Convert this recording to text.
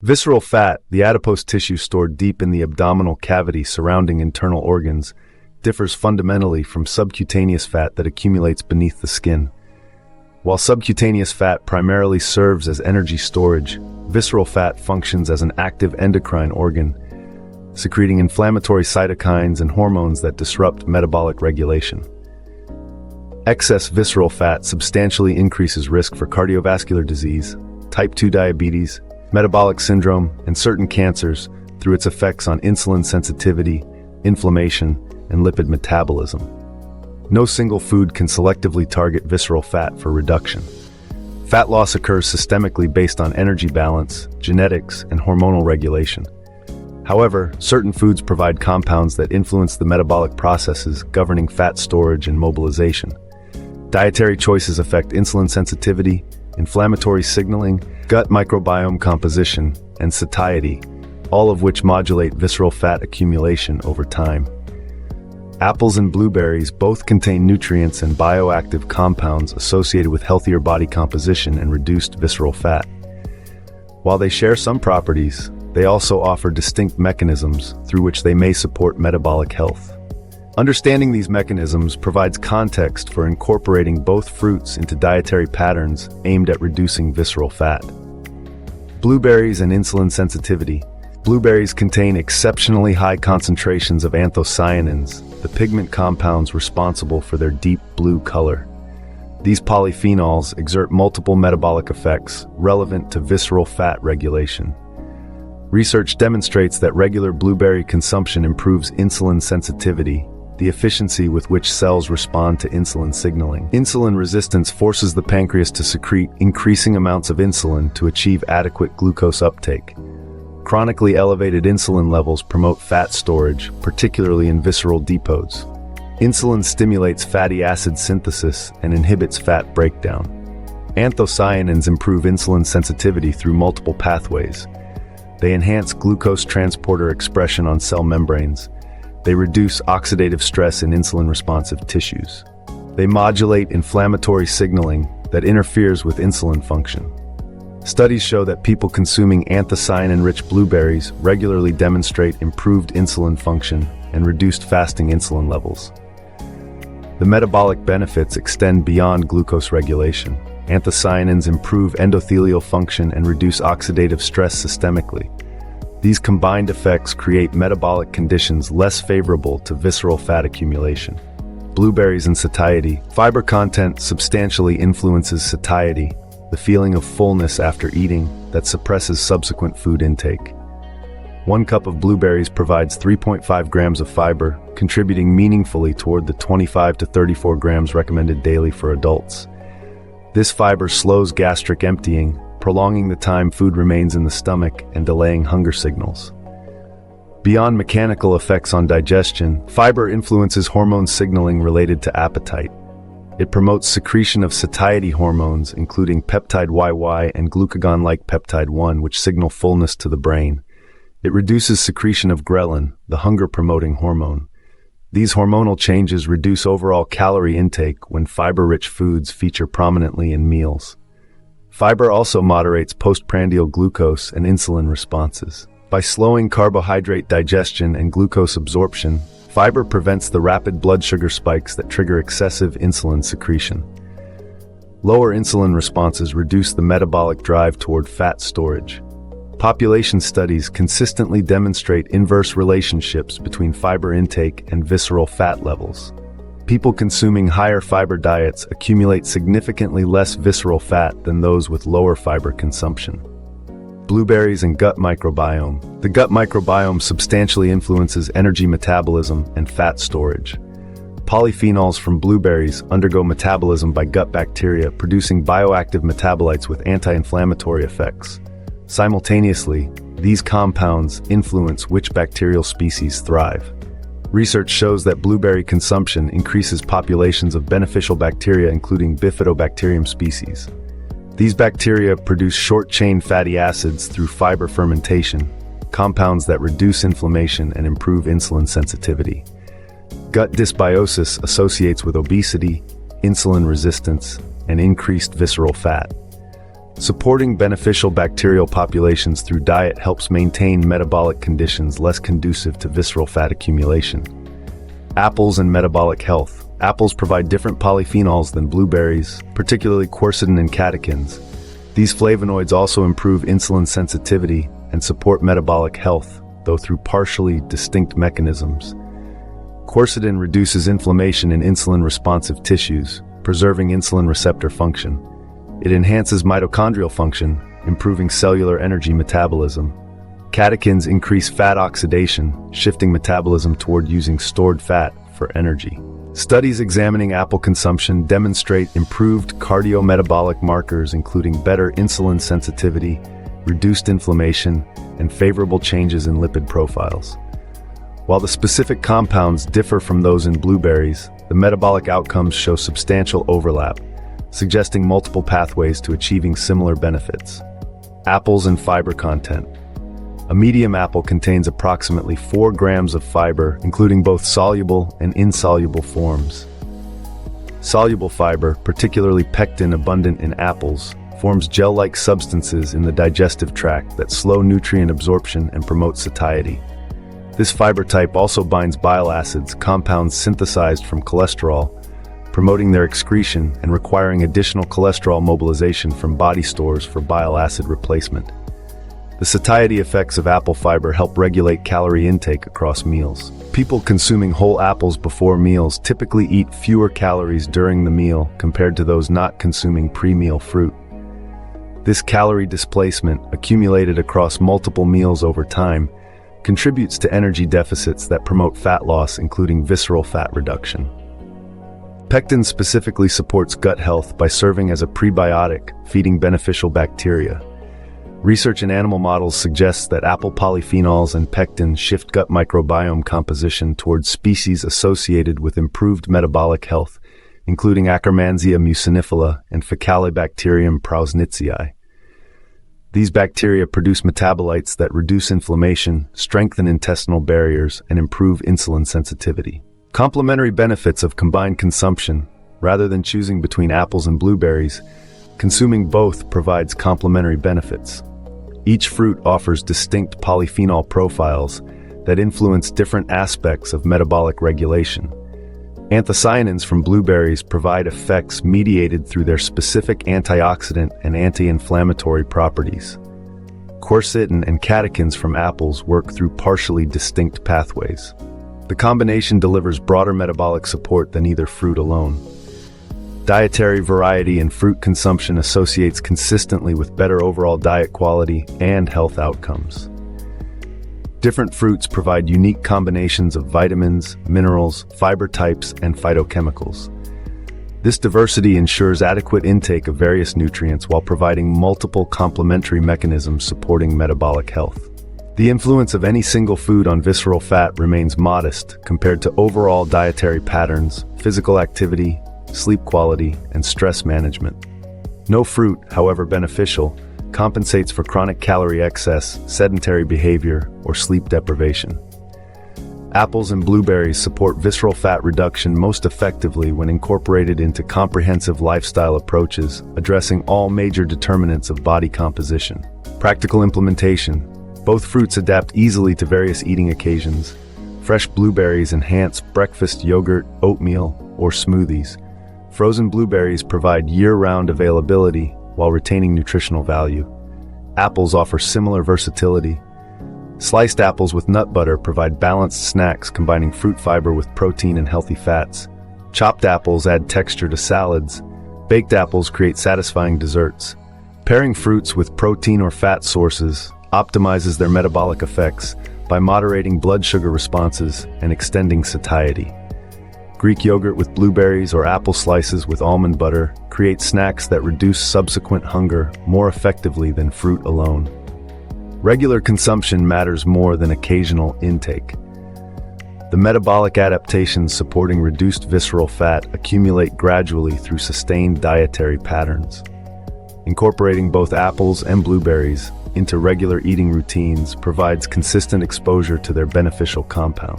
Visceral fat, the adipose tissue stored deep in the abdominal cavity surrounding internal organs, differs fundamentally from subcutaneous fat that accumulates beneath the skin. While subcutaneous fat primarily serves as energy storage, visceral fat functions as an active endocrine organ, secreting inflammatory cytokines and hormones that disrupt metabolic regulation. Excess visceral fat substantially increases risk for cardiovascular disease, type 2 diabetes, metabolic syndrome, and certain cancers through its effects on insulin sensitivity, inflammation, and lipid metabolism. No single food can selectively target visceral fat for reduction. Fat loss occurs systemically based on energy balance, genetics, and hormonal regulation. However, certain foods provide compounds that influence the metabolic processes governing fat storage and mobilization. Dietary choices affect insulin sensitivity, inflammatory signaling, gut microbiome composition, and satiety, all of which modulate visceral fat accumulation over time. Apples and blueberries both contain nutrients and bioactive compounds associated with healthier body composition and reduced visceral fat. While they share some properties, they also offer distinct mechanisms through which they may support metabolic health. Understanding these mechanisms provides context for incorporating both fruits into dietary patterns aimed at reducing visceral fat. Blueberries and insulin sensitivity. Blueberries contain exceptionally high concentrations of anthocyanins, the pigment compounds responsible for their deep blue color. These polyphenols exert multiple metabolic effects relevant to visceral fat regulation. Research demonstrates that regular blueberry consumption improves insulin sensitivity, the efficiency with which cells respond to insulin signaling. Insulin resistance forces the pancreas to secrete increasing amounts of insulin to achieve adequate glucose uptake. Chronically elevated insulin levels promote fat storage, particularly in visceral depots. Insulin stimulates fatty acid synthesis and inhibits fat breakdown. Anthocyanins improve insulin sensitivity through multiple pathways. They enhance glucose transporter expression on cell membranes. They reduce oxidative stress in insulin-responsive tissues. They modulate inflammatory signaling that interferes with insulin function. Studies show that people consuming anthocyanin-rich blueberries regularly demonstrate improved insulin function and reduced fasting insulin levels. The metabolic benefits extend beyond glucose regulation. Anthocyanins improve endothelial function and reduce oxidative stress systemically. These combined effects create metabolic conditions less favorable to visceral fat accumulation. Blueberries and satiety. Fiber content substantially influences satiety, the feeling of fullness after eating that suppresses subsequent food intake. 1 cup of blueberries provides 3.5 grams of fiber, contributing meaningfully toward the 25 to 34 grams recommended daily for adults. This fiber slows gastric emptying, prolonging the time food remains in the stomach and delaying hunger signals. Beyond mechanical effects on digestion, fiber influences hormone signaling related to appetite. It promotes secretion of satiety hormones, including peptide YY and glucagon-like peptide 1, which signal fullness to the brain. It reduces secretion of ghrelin, the hunger-promoting hormone. These hormonal changes reduce overall calorie intake when fiber-rich foods feature prominently in meals. Fiber also moderates postprandial glucose and insulin responses. By slowing carbohydrate digestion and glucose absorption, fiber prevents the rapid blood sugar spikes that trigger excessive insulin secretion. Lower insulin responses reduce the metabolic drive toward fat storage. Population studies consistently demonstrate inverse relationships between fiber intake and visceral fat levels. People consuming higher fiber diets accumulate significantly less visceral fat than those with lower fiber consumption. Blueberries and gut microbiome. The gut microbiome substantially influences energy metabolism and fat storage. Polyphenols from blueberries undergo metabolism by gut bacteria, producing bioactive metabolites with anti-inflammatory effects. Simultaneously, these compounds influence which bacterial species thrive. Research shows that blueberry consumption increases populations of beneficial bacteria, including Bifidobacterium species. These bacteria produce short-chain fatty acids through fiber fermentation, compounds that reduce inflammation and improve insulin sensitivity. Gut dysbiosis associates with obesity, insulin resistance, and increased visceral fat. Supporting beneficial bacterial populations through diet helps maintain metabolic conditions less conducive to visceral fat accumulation. Apples and metabolic health. Apples provide different polyphenols than blueberries, particularly quercetin and catechins. These flavonoids also improve insulin sensitivity and support metabolic health, though through partially distinct mechanisms. Quercetin reduces inflammation in insulin-responsive tissues, preserving insulin receptor function. It enhances mitochondrial function, improving cellular energy metabolism. Catechins increase fat oxidation, shifting metabolism toward using stored fat for energy. Studies examining apple consumption demonstrate improved cardiometabolic markers including better insulin sensitivity, reduced inflammation, and favorable changes in lipid profiles. While the specific compounds differ from those in blueberries, the metabolic outcomes show substantial overlap, suggesting multiple pathways to achieving similar benefits. Apples and fiber content. A medium apple contains approximately 4 grams of fiber, including both soluble and insoluble forms. Soluble fiber, particularly pectin abundant in apples, forms gel-like substances in the digestive tract that slow nutrient absorption and promote satiety. This fiber type also binds bile acids, compounds synthesized from cholesterol, promoting their excretion and requiring additional cholesterol mobilization from body stores for bile acid replacement. The satiety effects of apple fiber help regulate calorie intake across meals. People consuming whole apples before meals typically eat fewer calories during the meal compared to those not consuming pre-meal fruit. This calorie displacement, accumulated across multiple meals over time, contributes to energy deficits that promote fat loss, including visceral fat reduction. Pectin specifically supports gut health by serving as a prebiotic, feeding beneficial bacteria. Research in animal models suggests that apple polyphenols and pectin shift gut microbiome composition towards species associated with improved metabolic health, including Akkermansia mucinifera and Faecalibacterium prausnitzii. These bacteria produce metabolites that reduce inflammation, strengthen intestinal barriers, and improve insulin sensitivity. Complementary benefits of combined consumption. Rather than choosing between apples and blueberries, consuming both provides complementary benefits. Each fruit offers distinct polyphenol profiles that influence different aspects of metabolic regulation. Anthocyanins from blueberries provide effects mediated through their specific antioxidant and anti-inflammatory properties. Quercetin and catechins from apples work through partially distinct pathways. The combination delivers broader metabolic support than either fruit alone. Dietary variety in fruit consumption associates consistently with better overall diet quality and health outcomes. Different fruits provide unique combinations of vitamins, minerals, fiber types, and phytochemicals. This diversity ensures adequate intake of various nutrients while providing multiple complementary mechanisms supporting metabolic health. The influence of any single food on visceral fat remains modest compared to overall dietary patterns, physical activity, sleep quality, and stress management. No fruit, however beneficial, compensates for chronic calorie excess, sedentary behavior, or sleep deprivation. Apples and blueberries support visceral fat reduction most effectively when incorporated into comprehensive lifestyle approaches, addressing all major determinants of body composition. Practical implementation. Both fruits adapt easily to various eating occasions. Fresh blueberries enhance breakfast yogurt, oatmeal, or smoothies. Frozen blueberries provide year-round availability while retaining nutritional value. Apples offer similar versatility. Sliced apples with nut butter provide balanced snacks combining fruit fiber with protein and healthy fats. Chopped apples add texture to salads. Baked apples create satisfying desserts. Pairing fruits with protein or fat sources optimizes their metabolic effects by moderating blood sugar responses and extending satiety. Greek yogurt with blueberries or apple slices with almond butter create snacks that reduce subsequent hunger more effectively than fruit alone. Regular consumption matters more than occasional intake. The metabolic adaptations supporting reduced visceral fat accumulate gradually through sustained dietary patterns. Incorporating both apples and blueberries into regular eating routines provides consistent exposure to their beneficial compounds.